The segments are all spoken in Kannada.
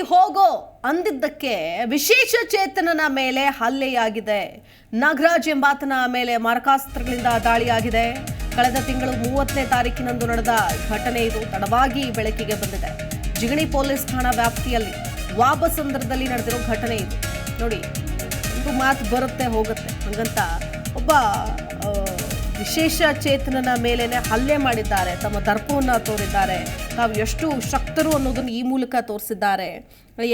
ಹೋಗೋ ಅಂದಿದ್ದಕ್ಕೆ ವಿಶೇಷ ಚೇತನನ ಮೇಲೆ ಹಲ್ಲೆಯಾಗಿದೆ. ನಾಗರಾಜ್ ಎಂಬಾತನ ಮೇಲೆ ಮಾರಕಾಸ್ತ್ರಗಳಿಂದ ದಾಳಿಯಾಗಿದೆ. ಕಳೆದ ತಿಂಗಳು 30ನೇ ತಾರೀಕಿನಂದು ನಡೆದ ಘಟನೆ ಇದು ತಡವಾಗಿ ಬೆಳಕಿಗೆ ಬಂದಿದೆ. ಜಿಗಣಿ ಪೊಲೀಸ್ ಠಾಣಾ ವ್ಯಾಪ್ತಿಯಲ್ಲಿ ವಾಬಸಂದ್ರದಲ್ಲಿ ನಡೆದಿರೋ ಘಟನೆ ಇದು. ನೋಡಿ, ಒಂದು ಮಾತು ಬರುತ್ತೆ ಹೋಗುತ್ತೆ ಹಂಗಂತ ಒಬ್ಬ ವಿಶೇಷ ಚೇತನನ ಮೇಲೇನೆ ಹಲ್ಲೆ ಮಾಡಿದ್ದಾರೆ. ತಮ್ಮ ದರ್ಪವನ್ನು ತೋರಿದ್ದಾರೆ. ತಾವು ಎಷ್ಟು ಶಕ್ತರು ಅನ್ನೋದನ್ನು ಈ ಮೂಲಕ ತೋರಿಸಿದ್ದಾರೆ.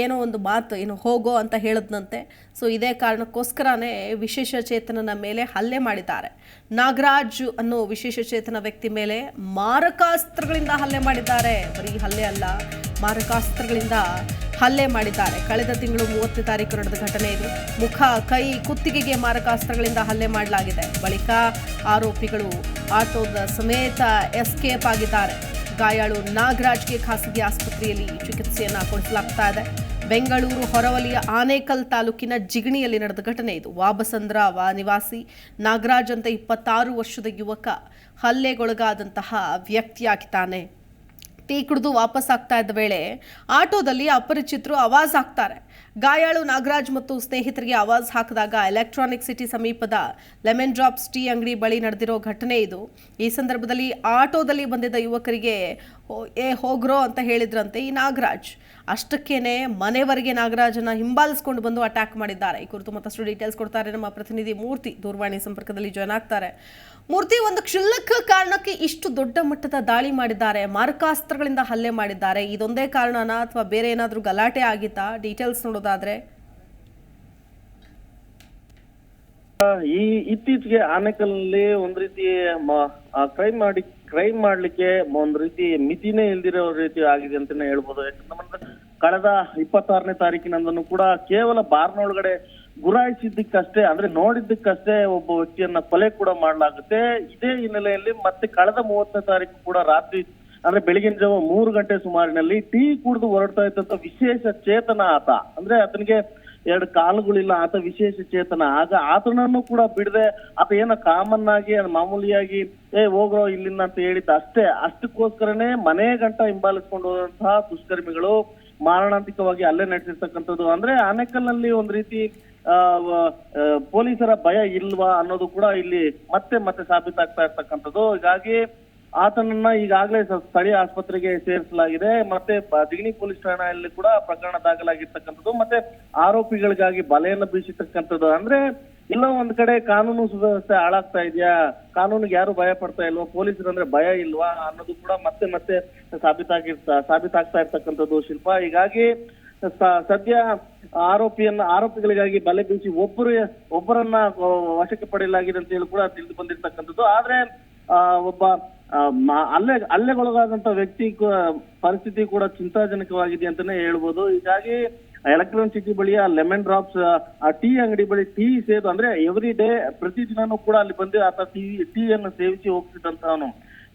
ಏನೋ ಒಂದು ಮಾತು ಏನು ಹೋಗೋ ಅಂತ ಹೇಳದ್ನಂತೆ. ಸೊ ಇದೇ ಕಾರಣಕ್ಕೋಸ್ಕರನೇ ವಿಶೇಷ ಚೇತನನ ಮೇಲೆ ಹಲ್ಲೆ ಮಾಡಿದ್ದಾರೆ. ನಾಗರಾಜ್ ಅನ್ನೋ ವಿಶೇಷ ಚೇತನ ವ್ಯಕ್ತಿ ಮೇಲೆ ಮಾರಕಾಸ್ತ್ರಗಳಿಂದ ಹಲ್ಲೆ ಮಾಡಿದ್ದಾರೆ. ಬರೀ ಹಲ್ಲೆ ಅಲ್ಲ, ಮಾರಕಾಸ್ತ್ರಗಳಿಂದ ಹಲ್ಲೆ ಮಾಡಿದ್ದಾರೆ. ಕಳೆದ ತಿಂಗಳು 30ನೇ ತಾರೀಕು ನಡೆದ ಘಟನೆ ಇದು. ಮುಖ, ಕೈ, ಕುತ್ತಿಗೆಗೆ ಮಾರಕಾಸ್ತ್ರಗಳಿಂದ ಹಲ್ಲೆ ಮಾಡಲಾಗಿದೆ. ಬಳಿಕ ಆರೋಪಿಗಳು ಆಟೋದ ಸಮೇತ ಎಸ್ಕೇಪ್ ಆಗಿದ್ದಾರೆ. ಗಾಯಾಳು ನಾಗರಾಜ್ಗೆ ಖಾಸಗಿ ಆಸ್ಪತ್ರೆಯಲ್ಲಿ ಚಿಕಿತ್ಸೆಯನ್ನು ಕೊಡಿಸಲಾಗ್ತಾ ಇದೆ. ಬೆಂಗಳೂರು ಹೊರವಲಯ ಆನೇಕಲ್ ತಾಲೂಕಿನ ಜಿಗಣಿಯಲ್ಲಿ ನಡೆದ ಘಟನೆ ಇದು. ವಾಬಸಂದ್ರ ನಿವಾಸಿ ನಾಗರಾಜ್ ಅಂತ 26 ವರ್ಷದ ಯುವಕ ಹಲ್ಲೆಗೊಳಗಾದಂತಹ ವ್ಯಕ್ತಿಯಾಗಿದ್ದಾನೆ. ಟೀ ಕುಡಿದು ವಾಪಸ್ ಆಗ್ತಾ ಇದ್ದ ವೇಳೆ ಆಟೋದಲ್ಲಿ ಅಪರಿಚಿತರು ಆವಾಜ್ ಹಾಕ್ತಾರೆ. ಗಾಯಾಳು ನಾಗರಾಜ್ ಮತ್ತು ಸ್ನೇಹಿತರಿಗೆ ಆವಾಜ್ ಹಾಕಿದಾಗ ಎಲೆಕ್ಟ್ರಾನಿಕ್ ಸಿಟಿ ಸಮೀಪದ ಲೆಮನ್ ಡ್ರಾಪ್ಸ್ ಟೀ ಅಂಗಡಿ ಬಳಿ ನಡೆದಿರೋ ಘಟನೆ ಇದು. ಈ ಸಂದರ್ಭದಲ್ಲಿ ಆಟೋದಲ್ಲಿ ಬಂದಿದ್ದ ಯುವಕರಿಗೆ ಹೋಗ್ರೋ ಅಂತ ಹೇಳಿದ್ರಂತೆ ಈ ನಾಗರಾಜ್. ಅಷ್ಟಕ್ಕೇನೆ ಮನೆವರೆಗೆ ನಾಗರಾಜನ ಹಿಂಬಾಲಿಸಿಕೊಂಡು ಬಂದು ಅಟ್ಯಾಕ್ ಮಾಡಿದ್ದಾರೆ. ಈ ಕುರಿತು ಮತ್ತಷ್ಟು ಡೀಟೇಲ್ಸ್ ಕೊಡ್ತಾರೆ ನಮ್ಮ ಪ್ರತಿನಿಧಿ ಮೂರ್ತಿ. ದೂರವಾಣಿ ಸಂಪರ್ಕದಲ್ಲಿ ಜಾಯ್ನ್ ಆಗ್ತಾರೆ. ಮೂರ್ತಿ, ಒಂದು ಕ್ಷುಲ್ಲಕ ಕಾರಣಕ್ಕೆ ಇಷ್ಟು ದೊಡ್ಡ ಮಟ್ಟದ ದಾಳಿ ಮಾಡಿದ್ದಾರೆ, ಮಾರಕಾಸ್ತ್ರಗಳಿಂದ ಹಲ್ಲೆ ಮಾಡಿದ್ದಾರೆ. ಇದೊಂದೇ ಕಾರಣನಾ ಅಥವಾ ಬೇರೆ ಏನಾದರೂ ಗಲಾಟೆ ಆಗಿತ್ತಾ? ಡೀಟೇಲ್ಸ್ ನೋಡೋದಾದ್ರೆ. ಈ ಇತ್ತೀಚೆಗೆ ಆನೇಕಲ್ನಲ್ಲಿ ಒಂದ್ ರೀತಿ ಕ್ರೈಮ್ ಮಾಡ್ಲಿಕ್ಕೆ ಒಂದ್ ರೀತಿ ಮಿತಿನೇ ಇಲ್ದಿರೋ ರೀತಿ ಆಗಿದೆ ಅಂತಾನೆ ಹೇಳ್ಬೋದು. ಯಾಕಂದ್ರೆ ಕಳೆದ 26ನೇ ತಾರೀಕಿನಂದನ್ನು ಕೂಡ ಕೇವಲ ಬಾರ್ನೊಳಗಡೆ ಗುರಾಯಿಸಿದ್ದಕ್ಕಷ್ಟೇ, ಅಂದ್ರೆ ನೋಡಿದ್ದಕ್ಕಷ್ಟೇ ಒಬ್ಬ ವ್ಯಕ್ತಿಯನ್ನ ಕೊಲೆ ಕೂಡ ಮಾಡಲಾಗುತ್ತೆ. ಇದೇ ಹಿನ್ನೆಲೆಯಲ್ಲಿ ಮತ್ತೆ ಕಳೆದ 30ನೇ ತಾರೀಕು ಕೂಡ ರಾತ್ರಿ ಅಂದ್ರೆ ಬೆಳಗಿನ ಜಾವ 3 ಗಂಟೆ ಸುಮಾರಿನಲ್ಲಿ ಟೀ ಕುಡಿದು ಹೊರಡ್ತಾ ಇದ್ದಂತ ವಿಶೇಷ ಚೇತನ ಆತ, ಅಂದ್ರೆ ಆತನಿಗೆ 2 ಕಾಲುಗಳಿಲ್ಲ, ಆತ ವಿಶೇಷ ಚೇತನ. ಆಗ ಆತನನ್ನು ಕೂಡ ಬಿಡದೆ ಆತ ಏನೋ ಕಾಮನ್ ಆಗಿ ಮಾಮೂಲಿಯಾಗಿ ಹೋಗ್ರೋ ಇಲ್ಲಿಂದ ಅಂತ ಹೇಳಿದ್ದ ಅಷ್ಟೇ. ಅಷ್ಟಕ್ಕೋಸ್ಕರನೇ ಮನೆ ಗಂಟ ಹಿಂಬಾಲಿಸ್ಕೊಂಡು ಹೋದಂತಹ ದುಷ್ಕರ್ಮಿಗಳು ಮಾರಣಾಂತಿಕವಾಗಿ ಹಲ್ಲೆ ನಡೆಸಿರ್ತಕ್ಕಂಥದ್ದು. ಅಂದ್ರೆ ಆನೇಕಲ್ನಲ್ಲಿ ಒಂದ್ ರೀತಿ ಪೊಲೀಸರ ಭಯ ಇಲ್ವಾ ಅನ್ನೋದು ಕೂಡ ಇಲ್ಲಿ ಮತ್ತೆ ಮತ್ತೆ ಸಾಬೀತಾಗ್ತಾ ಇರ್ತಕ್ಕಂಥದ್ದು. ಹೀಗಾಗಿ ಆತನನ್ನ ಈಗಾಗಲೇ ಸ್ಥಳೀಯ ಆಸ್ಪತ್ರೆಗೆ ಸೇರಿಸಲಾಗಿದೆ. ಮತ್ತೆ ಜಿಗಣಿ ಪೊಲೀಸ್ ಠಾಣೆಯಲ್ಲಿ ಕೂಡ ಪ್ರಕರಣ ದಾಖಲಾಗಿರ್ತಕ್ಕಂಥದ್ದು. ಮತ್ತೆ ಆರೋಪಿಗಳಿಗಾಗಿ ಬಲೆಯನ್ನು ಬೀಸಿರ್ತಕ್ಕಂಥದ್ದು. ಅಂದ್ರೆ ಎಲ್ಲೋ ಒಂದ್ ಕಡೆ ಕಾನೂನು ಸುವ್ಯವಸ್ಥೆ ಹಾಳಾಗ್ತಾ ಇದೆಯಾ, ಕಾನೂನಿಗೆ ಯಾರು ಭಯ ಪಡ್ತಾ ಇಲ್ವಾ, ಪೊಲೀಸರು ಅಂದ್ರೆ ಭಯ ಇಲ್ವಾ ಅನ್ನೋದು ಕೂಡ ಮತ್ತೆ ಮತ್ತೆ ಸಾಬೀತಾಗ್ತಾ ಇರ್ತಕ್ಕಂಥದ್ದು ಶಿಲ್ಪ. ಹೀಗಾಗಿ ಸದ್ಯ ಆರೋಪಿಗಳಿಗಾಗಿ ಬಲೆ ಬೀಸಿ ಒಬ್ಬರನ್ನ ವಶಕ್ಕೆ ಪಡೆಯಲಾಗಿದೆ ಅಂತ ಹೇಳಿ ಕೂಡ ತಿಳಿದು ಬಂದಿರ್ತಕ್ಕಂಥದ್ದು. ಆದ್ರೆ ಒಬ್ಬ ಹಲ್ಲೆಗೊಳಗಾದಂತ ವ್ಯಕ್ತಿ ಪರಿಸ್ಥಿತಿ ಕೂಡ ಚಿಂತಾಜನಕವಾಗಿದೆ ಅಂತಾನೆ ಹೇಳ್ಬೋದು. ಹೀಗಾಗಿ ಎಲೆಕ್ಟ್ರಾನಿಕ್ ಸಿಟಿ ಬಳಿಯ ಲೆಮನ್ ಡ್ರಾಪ್ಸ್ ಟೀ ಅಂಗಡಿ ಬಳಿ ಟೀ ಸೇದು, ಅಂದ್ರೆ ಎವ್ರಿ ಡೇ ಪ್ರತಿದಿನನೂ ಕೂಡ ಅಲ್ಲಿ ಬಂದು ಆತ ಟೀಯನ್ನು ಸೇವಿಸಿ ಹೋಗ್ತಿದ್ದಂತವನು.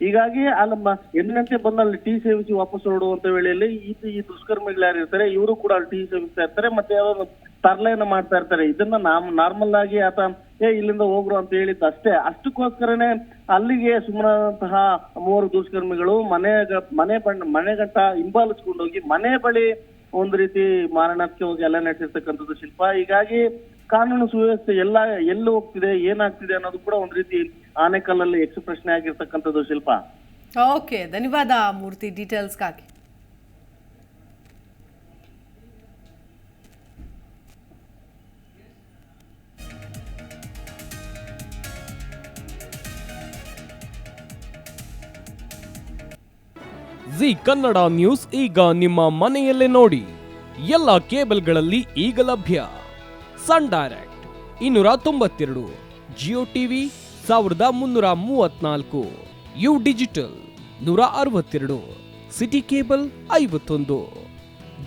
ಹೀಗಾಗಿ ಅಲ್ಲಿ ಎಂದಿನಂತೆ ಬಂದು ಅಲ್ಲಿ ಟೀ ಸೇವಿಸಿ ವಾಪಸ್ ಹೊರಡುವಂತ ವೇಳೆಯಲ್ಲಿ ಈ ದುಷ್ಕರ್ಮಿಗಳು ಯಾರು ಇರ್ತಾರೆ ಇವರು ಕೂಡ ಅಲ್ಲಿ ಟೀ ಸೇವಿಸ್ತಾ ಇರ್ತಾರೆ, ಮತ್ತೆ ಯಾವ್ದು ತರ್ಲೆಯನ್ನ ಮಾಡ್ತಾ ಇರ್ತಾರೆ. ಇದನ್ನ ನಾರ್ಮಲ್ ಆಗಿ ಆತ ಇಲ್ಲಿಂದ ಹೋಗ್ರು ಅಂತ ಹೇಳಿದ್ದ ಅಷ್ಟೇ. ಅಷ್ಟಕ್ಕೋಸ್ಕರನೇ ಅಲ್ಲಿಗೆ ಸುಮ್ಮನಾದಂತಹ 3 ದುಷ್ಕರ್ಮಿಗಳು ಮನೆ ಗಂಟ ಹಿಂಬಾಲಿಸ್ಕೊಂಡು ಹೋಗಿ ಮನೆ ಬಳಿ ಒಂದ್ ರೀತಿ ಮಾರಣಕ್ಕೆ ಹೋಗಿ ಎಲ್ಲ ನಡೆಸಿರ್ತಕ್ಕಂಥದ್ದು ಶಿಲ್ಪ. ಹೀಗಾಗಿ ಕಾನೂನು ಸುವ್ಯವಸ್ಥೆ ಎಲ್ಲಿ ಹೋಗ್ತಿದೆ, ಏನಾಗ್ತಿದೆ ಅನ್ನೋದು ಕೂಡ ಒಂದ್ ರೀತಿ ಆನೇಕಲ್ಲಲ್ಲಿ ಪ್ರಶ್ನೆ ಆಗಿರ್ತಕ್ಕಂಥದ್ದು ಶಿಲ್ಪ. ಓಕೆ, ಧನ್ಯವಾದ ಮೂರ್ತಿ ಡೀಟೇಲ್ಸ್ಗಾಗಿ. ಜಿ ಕನ್ನಡ ನ್ಯೂಸ್ ಈಗ ನಿಮ್ಮ ಮನೆಯಲ್ಲೇ ನೋಡಿ. ಎಲ್ಲ ಕೇಬಲ್ಗಳಲ್ಲಿ ಈಗ ಲಭ್ಯ. Sun Direct 292, Jio TV 1334, U digital 162, City Cable 51,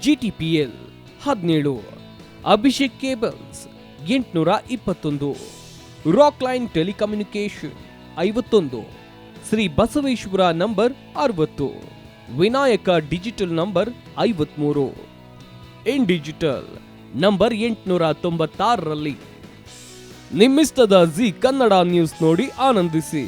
GTPL 17, Abhishek cables 821, Rockline telecommunication 51, Shri Basaveshwara number 60, Vinayaka digital number 53, in digital number 896ರಲ್ಲಿ. ನಿಮ್ಮಿಸ್ತದ ಜಿ ಕನ್ನಡ ನ್ಯೂಸ್ ನೋಡಿ ಆನಂದಿಸಿ.